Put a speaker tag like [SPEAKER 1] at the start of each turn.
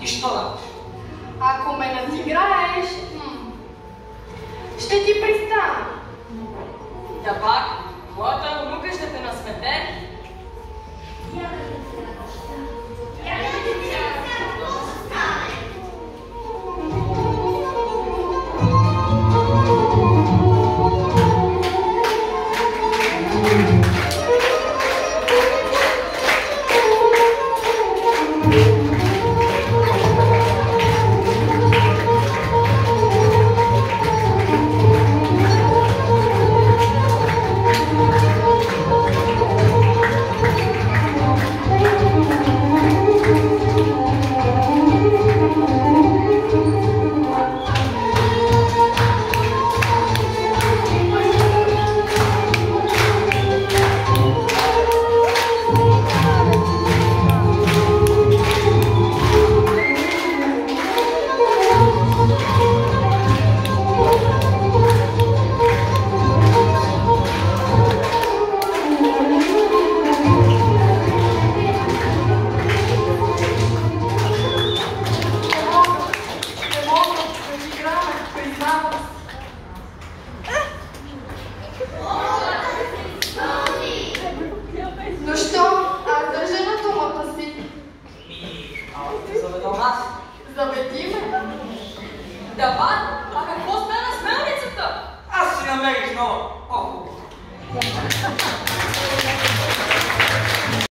[SPEAKER 1] И що да?
[SPEAKER 2] Ако ме надиграеш, ще ти пристана.
[SPEAKER 1] Да пак, моята внука ще те насмете.
[SPEAKER 2] Но що? Аз държа на думата си.
[SPEAKER 1] Те заведам аз.
[SPEAKER 2] Заведи ме.
[SPEAKER 1] Да ба, а какво стана с мелницата?
[SPEAKER 3] Аз си намерих нова. О,